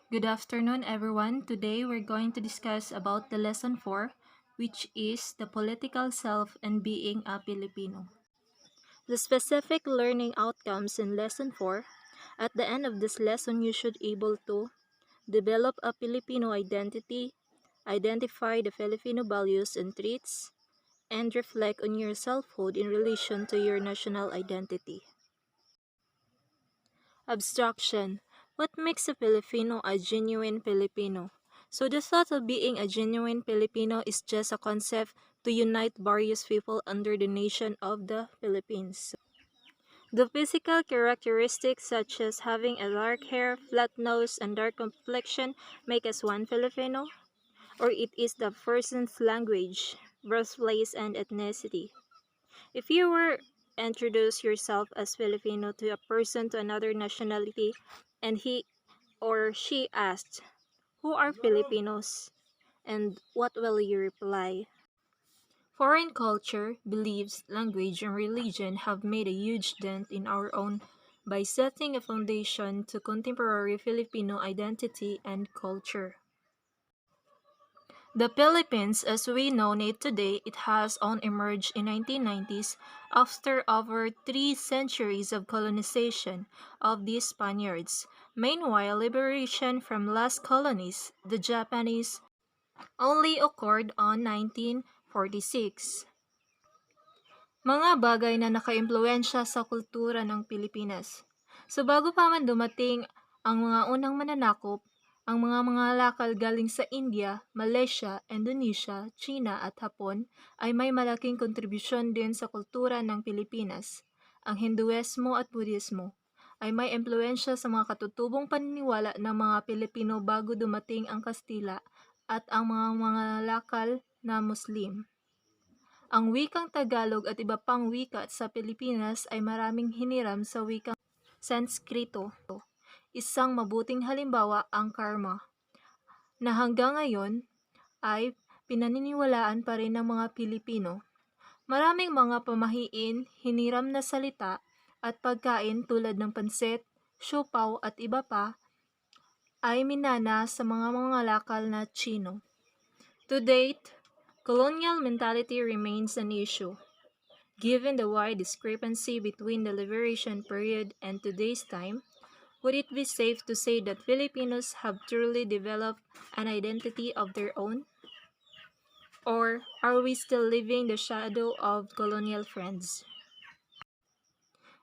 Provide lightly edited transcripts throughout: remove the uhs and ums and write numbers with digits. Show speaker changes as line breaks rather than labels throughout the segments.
Good afternoon, everyone. Today we're going to discuss about the lesson 4, which is the political self and being a Filipino. The specific learning outcomes in lesson 4. At the end of this lesson, you should able to develop a Filipino identity, identify the Filipino values and traits, and reflect on your selfhood in relation to your national identity. Abstraction. What makes a Filipino a genuine Filipino? So the thought of being a genuine Filipino is just a concept to unite various people under the nation of the Philippines. The physical characteristics such as having a dark hair, flat nose, and dark complexion make us one Filipino, or it is the person's language, birthplace, and ethnicity. If you were introduce yourself as Filipino to a person to another nationality and he or she asked, "Who are Filipinos?" and what will you reply? Foreign culture, beliefs, language, and religion have made a huge dent in our own by setting a foundation to contemporary Filipino identity and culture. The Philippines, as we know it today, it has on emerged in 1990s after over 3 centuries of colonization of the Spaniards. Meanwhile, liberation from last colonies, the Japanese, only occurred on 1946. Mga bagay na nakaimpluwensya sa kultura ng Pilipinas. So bago pa man dumating ang mga unang mananakop, ang mga lakal galing sa India, Malaysia, Indonesia, China at Hapon ay may malaking kontribusyon din sa kultura ng Pilipinas. Ang Hinduismo at Budismo ay may impluwensya sa mga katutubong paniniwala ng mga Pilipino bago dumating ang Kastila at ang mga lakal na Muslim. Ang wikang Tagalog at iba pang wika sa Pilipinas ay maraming hiniram sa wikang Sanskrito. Isang mabuting halimbawa ang karma, na hanggang ngayon ay pinaniniwalaan pa rin ng mga Pilipino. Maraming mga pamahiin, hiniram na salita at pagkain tulad ng pansit, siopaw at iba pa ay minana sa mga lakal na Chino. To date, colonial mentality remains an issue. Given the wide discrepancy between the liberation period and today's time, would it be safe to say that Filipinos have truly developed an identity of their own? Or are we still living the shadow of colonial friends?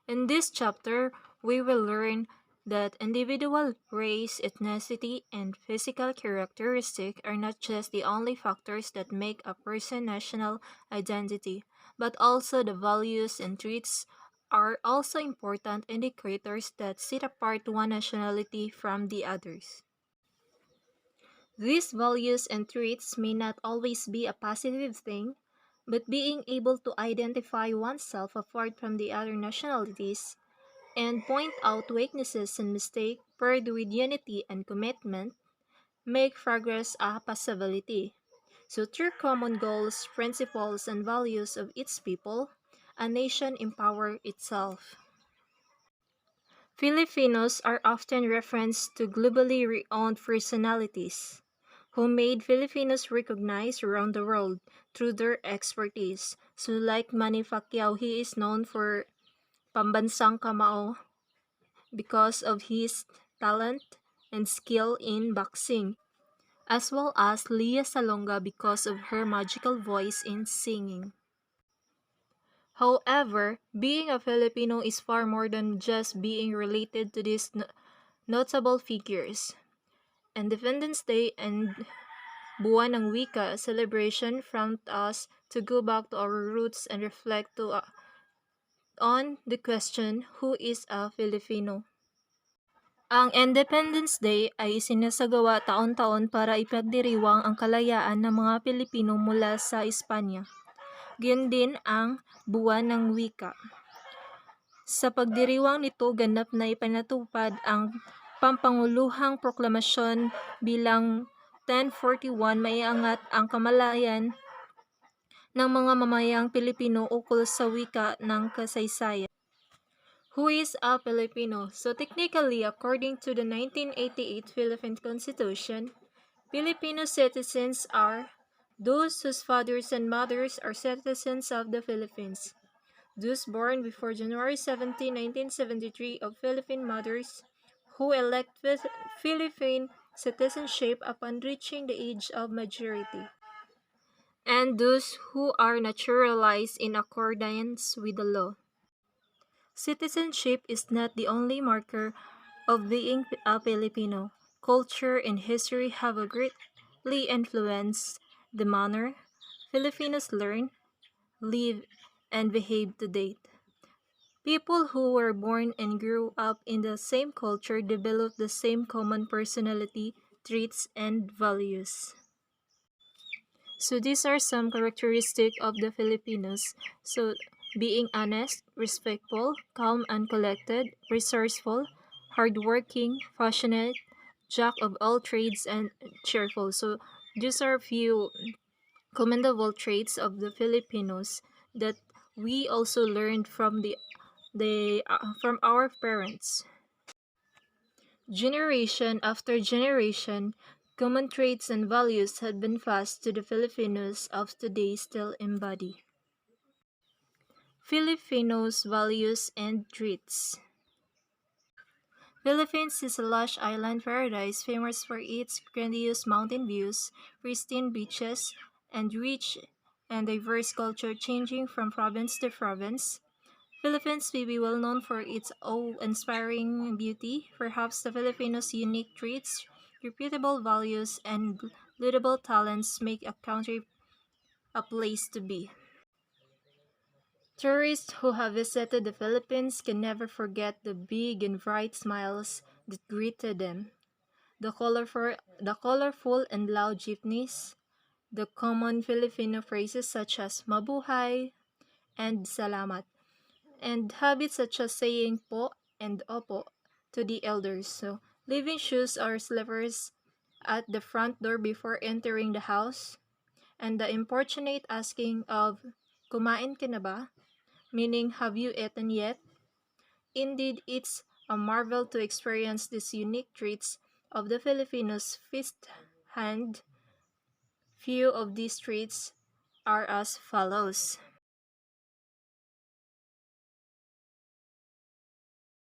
In this chapter, we will learn that individual race, ethnicity, and physical characteristics are not just the only factors that make a person's national identity, but also the values and traits are also important indicators that set apart one nationality from the others. These values and traits may not always be a positive thing, but being able to identify oneself apart from the other nationalities and point out weaknesses and mistakes paired with unity and commitment make progress a possibility. So through common goals, principles, and values of its people, a nation empower itself. Filipinos are often referenced to globally renowned personalities who made Filipinos recognized around the world through their expertise. So like Manny Pacquiao, he is known for pambansang kamao because of his talent and skill in boxing, as well as Leah Salonga because of her magical voice in singing. However, being a Filipino is far more than just being related to these notable figures. Independence Day and Buwan ng Wika celebration prompt us to go back to our roots and reflect on the question, who is a Filipino? Ang Independence Day ay isinasagawa taon-taon para ipagdiriwang ang kalayaan ng mga Pilipino mula sa Espanya. Gayun din ang Buwan ng Wika. Sa pagdiriwang nito, ganap na ipinatupad ang pampanguluhang proklamasyon bilang 1041 maiangat ang kamalayan ng mga mamayang Pilipino ukol sa wika ng kasaysayan. Who is a Filipino? So technically, according to the 1988 Philippine Constitution, Filipino citizens are those whose fathers and mothers are citizens of the Philippines. Those born before January 17, 1973 of Philippine mothers who elect Philippine citizenship upon reaching the age of majority. And those who are naturalized in accordance with the law. Citizenship is not the only marker of being a Filipino. Culture and history have a greatly influenced the manner Filipinos learn, live, and behave to date. People who were born and grew up in the same culture develop the same common personality, traits, and values. So these are some characteristics of the Filipinos. So being honest, respectful, calm and collected, resourceful, hardworking, passionate, jack of all trades and cheerful. So these are a few commendable traits of the Filipinos that we also learned from from our parents. Generation after generation, common traits and values had been passed to the Filipinos of today still embody. Filipinos' values and traits. Philippines is a lush island paradise famous for its grandiose mountain views, pristine beaches, and rich and diverse culture changing from province to province. Philippines may be well known for its awe-inspiring beauty. Perhaps the Filipinos' unique traits, reputable values, and laudable talents make a country a place to be. Tourists who have visited the Philippines can never forget the big and bright smiles that greeted them, the colorful and loud jeepneys, the common Filipino phrases such as mabuhay and salamat, and habits such as saying po and opo to the elders. So, leaving shoes or slippers at the front door before entering the house, and the importunate asking of kumain ka na ba? Meaning, have you eaten yet? Indeed, it's a marvel to experience these unique traits of the Filipinos firsthand. Few of these traits are as follows.